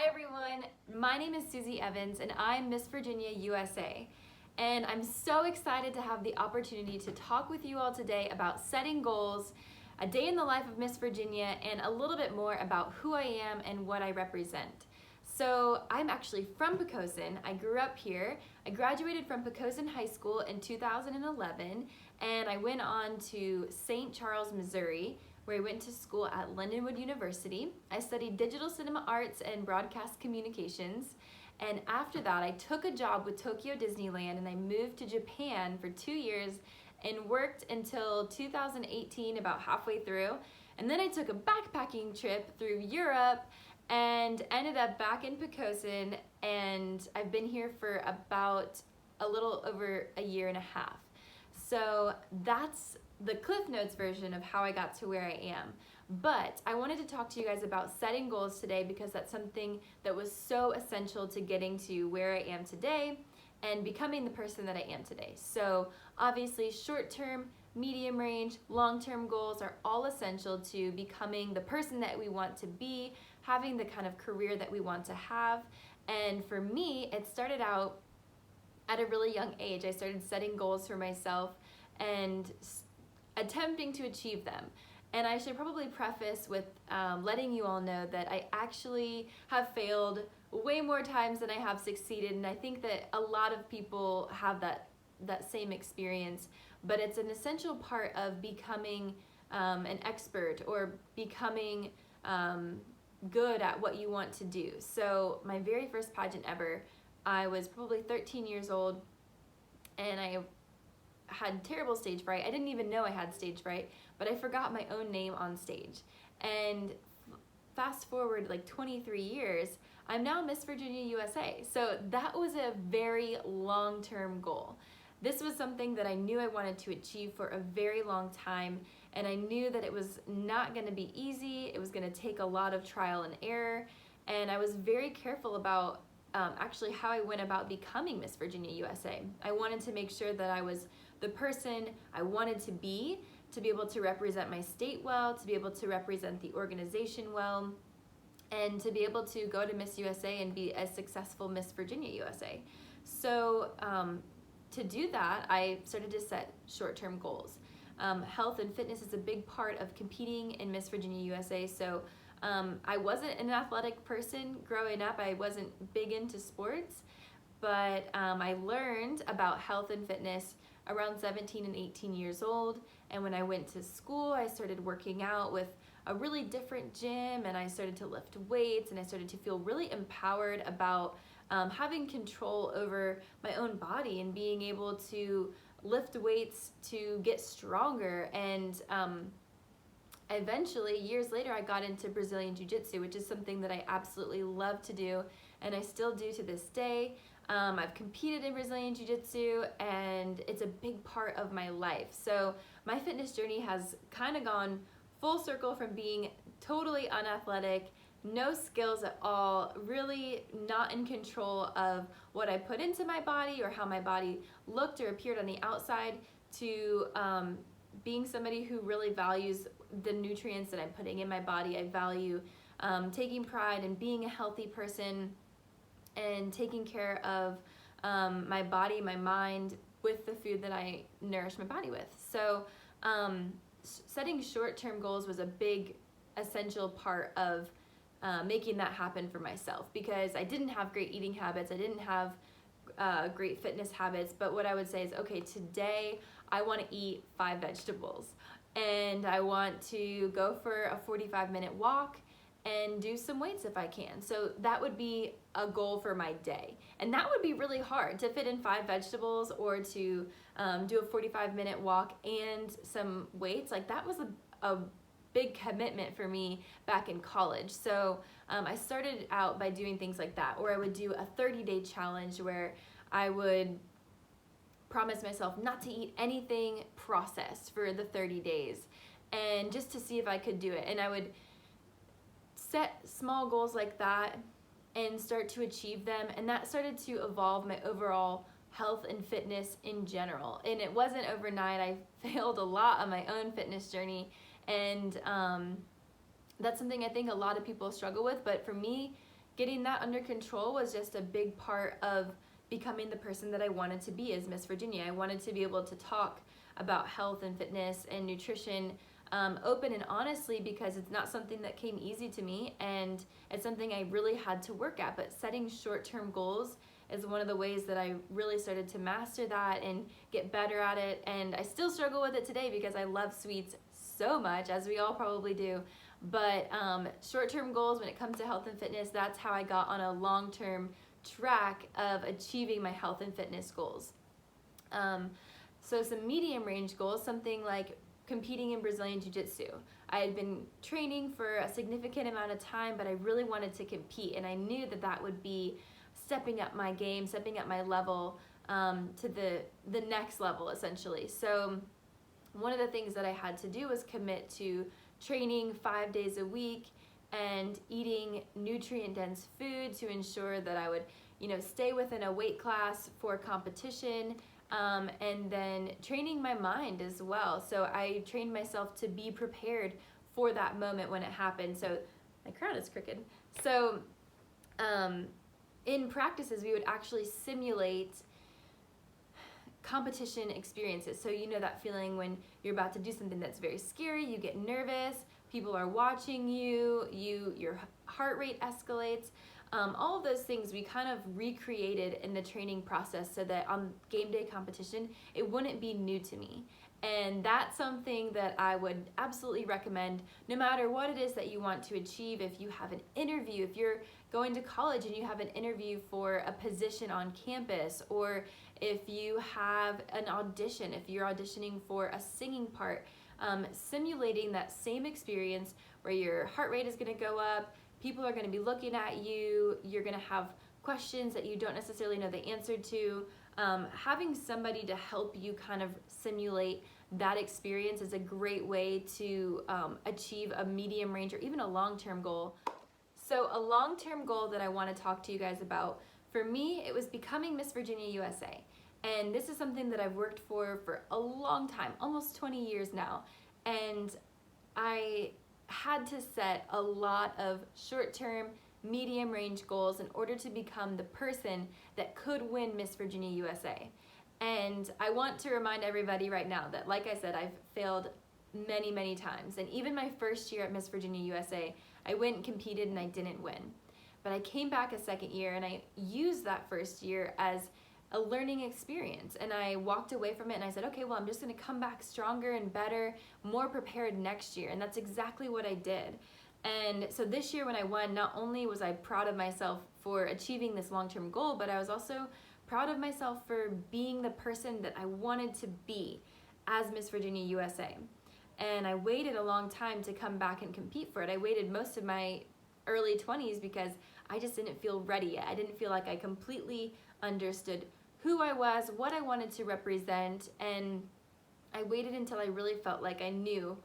Hi everyone, my name is Susie Evans and I'm Miss Virginia USA. And I'm so excited to have the opportunity to talk with you all today about setting goals, a day in the life of Miss Virginia, and a little bit more about who I am and what I represent. So I'm actually from Poquoson. I grew up here. I graduated from Poquoson High School in 2011 and I went on to St. Charles, Missouri, where I went to school at Lindenwood University. I studied digital cinema arts and broadcast communications. And after that, I took a job with Tokyo Disneyland and I moved to Japan for 2 years and worked until 2018, about halfway through. And then I took a backpacking trip through Europe and ended up back in Poquoson, and I've been here for about a little over a year and a half. So that's the Cliff Notes version of how I got to where I am. But I wanted to talk to you guys about setting goals today because that's something that was so essential to getting to where I am today and becoming the person that I am today. So obviously short-term, medium range, long-term goals are all essential to becoming the person that we want to be, having the kind of career that we want to have. And for me, it started out at a really young age. I started setting goals for myself and attempting to achieve them. And I should probably preface with letting you all know that I actually have failed way more times than I have succeeded, and I think that a lot of people have that same experience, but it's an essential part of becoming an expert or becoming good at what you want to do. So my very first pageant ever, I was probably 13 years old and I had terrible stage fright. I didn't even know I had stage fright, but I forgot my own name on stage. And fast forward like 23 years, I'm now Miss Virginia USA. So that was a very long-term goal. This was something that I knew I wanted to achieve for a very long time, and I knew that it was not going to be easy. It was going to take a lot of trial and error, and I was very careful about actually how I went about becoming Miss Virginia USA. I wanted to make sure that I was the person I wanted to be able to represent my state well, to be able to represent the organization well, and to be able to go to Miss USA and be a successful Miss Virginia USA. So to do that, I started to set short-term goals. Health and fitness is a big part of competing in Miss Virginia USA, so I wasn't an athletic person growing up. I wasn't big into sports, but I learned about health and fitness around 17 and 18 years old. And when I went to school, I started working out with a really different gym, and I started to lift weights, and I started to feel really empowered about having control over my own body and being able to lift weights to get stronger. And eventually, years later, I got into Brazilian Jiu-Jitsu, which is something that I absolutely love to do, and I still do to this day. I've competed in Brazilian Jiu-Jitsu, and it's a big part of my life. So my fitness journey has kind of gone full circle from being totally unathletic, no skills at all, really not in control of what I put into my body or how my body looked or appeared on the outside, to being somebody who really values the nutrients that I'm putting in my body. I value taking pride in being a healthy person and taking care of my body, my mind, with the food that I nourish my body with. So setting short-term goals was a big essential part of making that happen for myself, because I didn't have great eating habits. I didn't have great fitness habits, but what I would say is, okay, today I want to eat 5 vegetables, and I want to go for a 45-minute walk and do some weights if I can. So that would be a goal for my day. And that would be really hard to fit in 5 vegetables or to do a 45-minute walk and some weights. Like, that was a big commitment for me back in college. So I started out by doing things like that, or I would do a 30-day challenge where I would promise myself not to eat anything processed for the 30 days, and just to see if I could do it. And I would set small goals like that and start to achieve them, and that started to evolve my overall health and fitness in general. And it wasn't overnight. I failed a lot on my own fitness journey, and that's something I think a lot of people struggle with, but for me, getting that under control was just a big part of becoming the person that I wanted to be as Miss Virginia. I wanted to be able to talk about health and fitness and nutrition open and honestly, because it's not something that came easy to me, and it's something I really had to work at. But setting short-term goals is one of the ways that I really started to master that and get better at it. And I still struggle with it today because I love sweets so much, as we all probably do. But short-term goals when it comes to health and fitness, that's how I got on a long-term track of achieving my health and fitness goals. So some medium range goals, something like competing in Brazilian Jiu-Jitsu. I had been training for a significant amount of time, but I really wanted to compete, and I knew that that would be stepping up my game, stepping up my level to the next level, essentially. So one of the things that I had to do was commit to training 5 days a week and eating nutrient-dense food to ensure that I would, stay within a weight class for competition, and then training my mind as well. So I trained myself to be prepared for that moment when it happened. So my crown is crooked. So in practices, we would actually simulate competition experiences. So that feeling when you're about to do something that's very scary, you get nervous, people are watching you, your heart rate escalates. All of those things we kind of recreated in the training process so that on game day competition, it wouldn't be new to me. And that's something that I would absolutely recommend no matter what it is that you want to achieve. If you have an interview, if you're going to college and you have an interview for a position on campus, or if you have an audition, if you're auditioning for a singing part, simulating that same experience where your heart rate is going to go up, people are going to be looking at you, you're going to have questions that you don't necessarily know the answer to. Having somebody to help you kind of simulate that experience is a great way to achieve a medium range or even a long-term goal. So a long-term goal that I want to talk to you guys about, for me, it was becoming Miss Virginia USA. And this is something that I've worked for a long time, almost 20 years now. And I had to set a lot of short-term, medium-range goals in order to become the person that could win Miss Virginia USA. And I want to remind everybody right now that, like I said, I've failed many, many times. And even my first year at Miss Virginia USA, I went and competed and I didn't win. But I came back a second year and I used that first year as a learning experience, and I walked away from it and I said, okay, well, I'm just going to come back stronger and better, more prepared next year. And that's exactly what I did. And so this year when I won, not only was I proud of myself for achieving this long-term goal, but I was also proud of myself for being the person that I wanted to be as Miss Virginia USA. And I waited a long time to come back and compete for it. I waited most of my early 20s because I just didn't feel ready yet. I didn't feel like I completely understood who I was, what I wanted to represent, and I waited until I really felt like I knew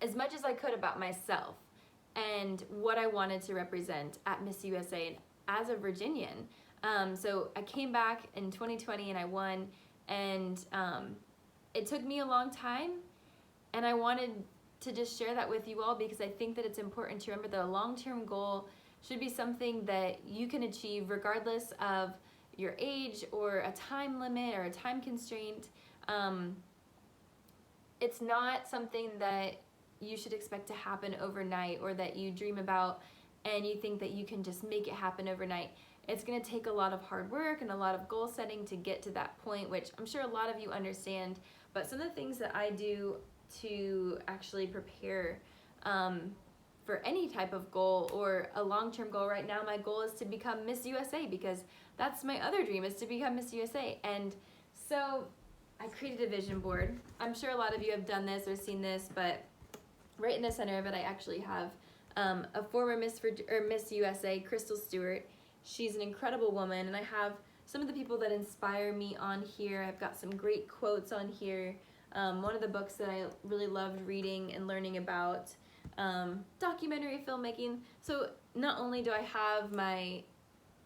as much as I could about myself and what I wanted to represent at Miss USA and as a Virginian. So I came back in 2020 and I won, and it took me a long time, and I wanted to just share that with you all because I think that it's important to remember that a long-term goal should be something that you can achieve regardless of your age or a time limit or a time constraint. It's not something that you should expect to happen overnight or that you dream about and you think that you can just make it happen overnight. It's going to take a lot of hard work and a lot of goal setting to get to that point, which I'm sure a lot of you understand. But some of the things that I do to actually prepare for any type of goal or a long-term goal right now, my goal is to become Miss USA because that's my other dream, is to become Miss USA. And so I created a vision board. I'm sure a lot of you have done this or seen this, but right in the center of it, I actually have a former Miss USA, Crystal Stewart. She's an incredible woman, and I have some of the people that inspire me on here. I've got some great quotes on here. One of the books that I really loved reading and learning about, documentary filmmaking. So not only do I have my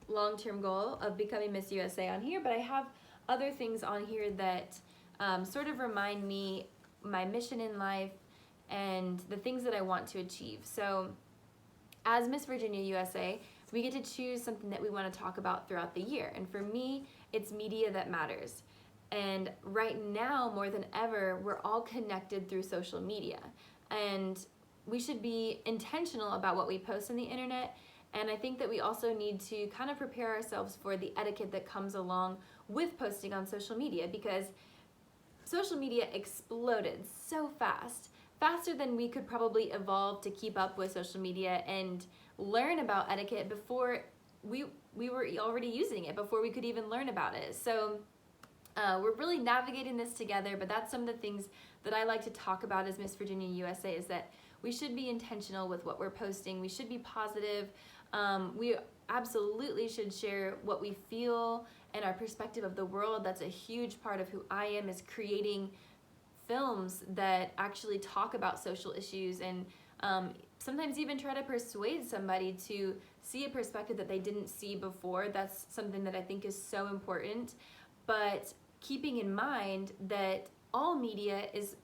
long-term goal of becoming Miss USA on here, but I have other things on here that sort of remind me my mission in life and the things that I want to achieve. So As Miss Virginia USA, we get to choose something that we want to talk about throughout the year. And for me, it's media that matters. And right now, more than ever, we're all connected through social media. And we should be intentional about what we post on the internet. And I think that we also need to kind of prepare ourselves for the etiquette that comes along with posting on social media, because social media exploded so fast, faster than we could probably evolve to keep up with social media and learn about etiquette before we were already using it, before we could even learn about it. So we're really navigating this together, but that's some of the things that I like to talk about as Miss Virginia USA, is that we should be intentional with what we're posting. We should be positive. We absolutely should share what we feel and our perspective of the world. That's a huge part of who I am, is creating films that actually talk about social issues, and sometimes even try to persuade somebody to see a perspective that they didn't see before. That's something that I think is so important. But keeping in mind that all media is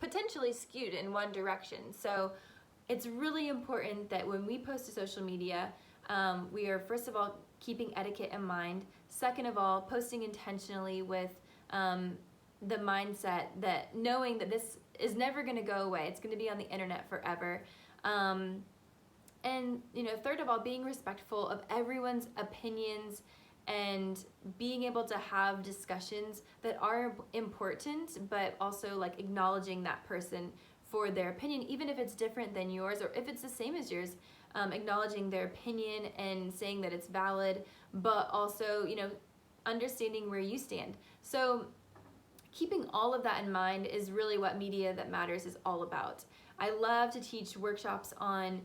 potentially skewed in one direction. So it's really important that when we post to social media, we are, first of all, keeping etiquette in mind. Second of all, posting intentionally with the mindset that knowing that this is never going to go away. It's going to be on the internet forever. And third of all, being respectful of everyone's opinions and being able to have discussions that are important, but also like acknowledging that person for their opinion, even if it's different than yours or if it's the same as yours. Acknowledging their opinion and saying that it's valid, but also understanding where you stand. So keeping all of that in mind is really what Media That Matters is all about. I love to teach workshops on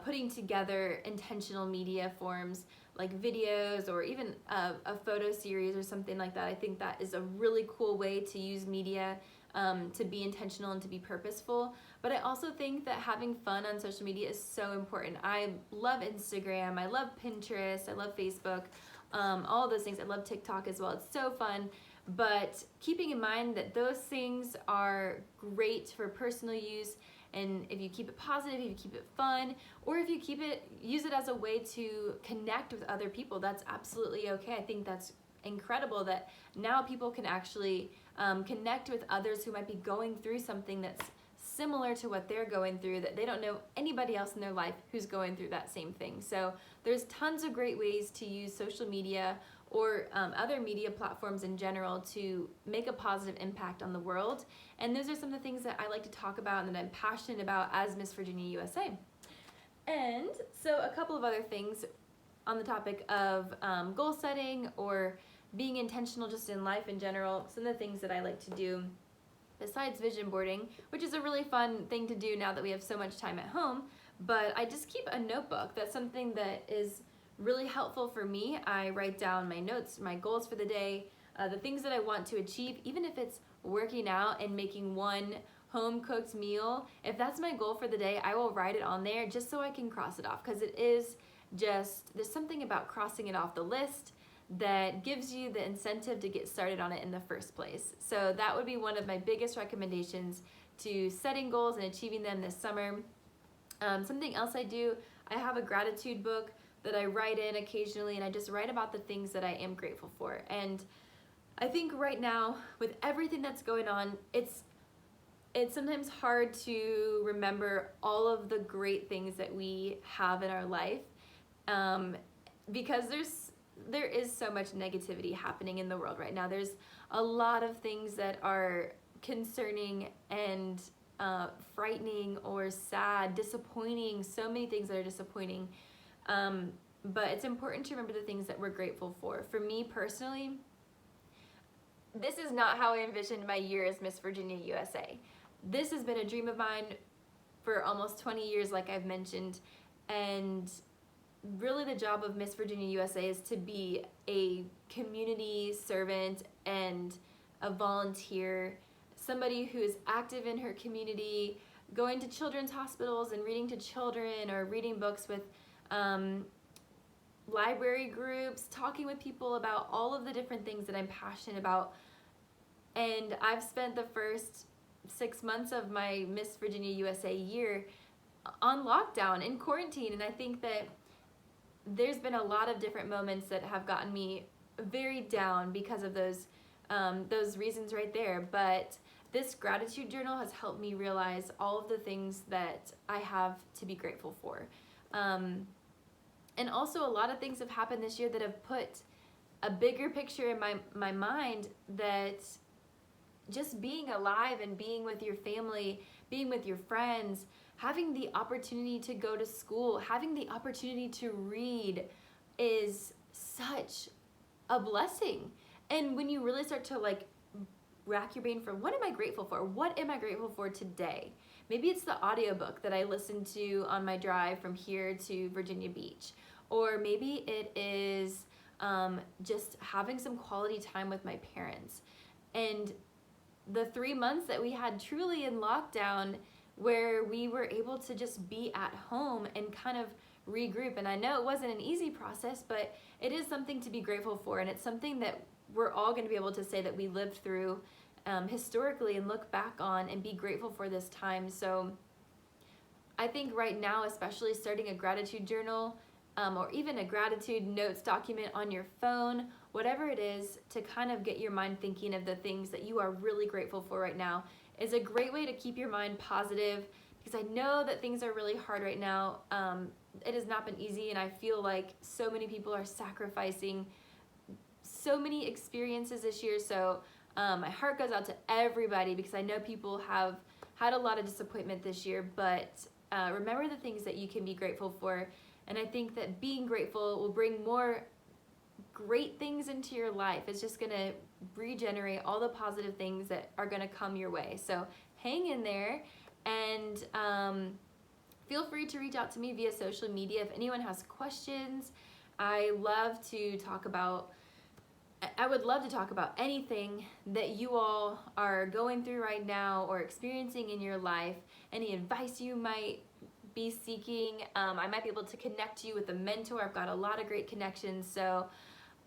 putting together intentional media forms, like videos or even a photo series or something like that. I think that is a really cool way to use media to be intentional and to be purposeful. But I also think that having fun on social media is so important. I love Instagram, I love Pinterest, I love Facebook, all of those things. I love TikTok as well. It's so fun. But keeping in mind that those things are great for personal use, and if you keep it positive, if you keep it fun, or if you use it as a way to connect with other people, that's absolutely okay. I think that's incredible that now people can actually connect with others who might be going through something that's similar to what they're going through, that they don't know anybody else in their life who's going through that same thing. So there's tons of great ways to use social media or other media platforms in general to make a positive impact on the world. And those are some of the things that I like to talk about and that I'm passionate about as Miss Virginia USA. And so a couple of other things on the topic of goal setting or being intentional just in life in general. Some of the things that I like to do besides vision boarding, which is a really fun thing to do now that we have so much time at home, but I just keep a notebook. That's something that is really helpful for me. I write down my notes, my goals for the day, the things that I want to achieve, even if it's working out and making one home-cooked meal. If that's my goal for the day, I will write it on there just so I can cross it off, because it is just, there's something about crossing it off the list that gives you the incentive to get started on it in the first place. So that would be one of my biggest recommendations to setting goals and achieving them this summer. Something else I do, I have a gratitude book that I write in occasionally, and I just write about the things that I am grateful for. And I think right now, with everything that's going on, it's sometimes hard to remember all of the great things that we have in our life, because there is so much negativity happening in the world right now. There's a lot of things that are concerning and frightening or sad, disappointing, so many things that are disappointing. But it's important to remember the things that we're grateful for. For me personally, this is not how I envisioned my year as Miss Virginia USA. This has been a dream of mine for almost 20 years, like I've mentioned, and really the job of Miss Virginia USA is to be a community servant and a volunteer, somebody who is active in her community, going to children's hospitals and reading to children, or reading books with library groups, talking with people about all of the different things that I'm passionate about. And I've spent the first 6 months of my Miss Virginia USA year on lockdown, in quarantine. And I think that there's been a lot of different moments that have gotten me very down because of those reasons right there. But this gratitude journal has helped me realize all of the things that I have to be grateful for. And also a lot of things have happened this year that have put a bigger picture in my mind, that just being alive and being with your family, being with your friends, having the opportunity to go to school, having the opportunity to read is such a blessing. And when you really start to like rack your brain for what am I grateful for? What am I grateful for today? Maybe it's the audiobook that I listened to on my drive from here to Virginia Beach. Or maybe it is just having some quality time with my parents. And the 3 months that we had truly in lockdown, where we were able to just be at home and kind of regroup. And I know it wasn't an easy process, but it is something to be grateful for. And it's something that we're all going to be able to say that we lived through historically and look back on and be grateful for this time. So I think right now, especially starting a gratitude journal, or even a gratitude notes document on your phone, whatever it is, to kind of get your mind thinking of the things that you are really grateful for right now, is a great way to keep your mind positive, because I know that things are really hard right now. It has not been easy, and I feel like so many people are sacrificing so many experiences this year. So my heart goes out to everybody, because I know people have had a lot of disappointment this year, but remember the things that you can be grateful for. And I think that being grateful will bring more great things into your life. It's just gonna regenerate all the positive things that are gonna come your way. So hang in there, and feel free to reach out to me via social media if anyone has questions. I would love to talk about anything that you all are going through right now or experiencing in your life, any advice you might be seeking. I might be able to connect you with a mentor. I've got a lot of great connections. So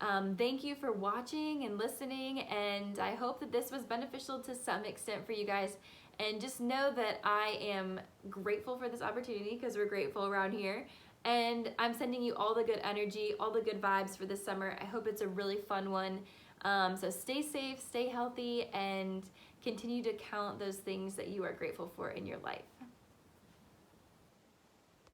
thank you for watching and listening, and I hope that this was beneficial to some extent for you guys. And just know that I am grateful for this opportunity, because we're grateful around here. And I'm sending you all the good energy, all the good vibes for this summer. I hope it's a really fun one. So stay safe, stay healthy, and continue to count those things that you are grateful for in your life.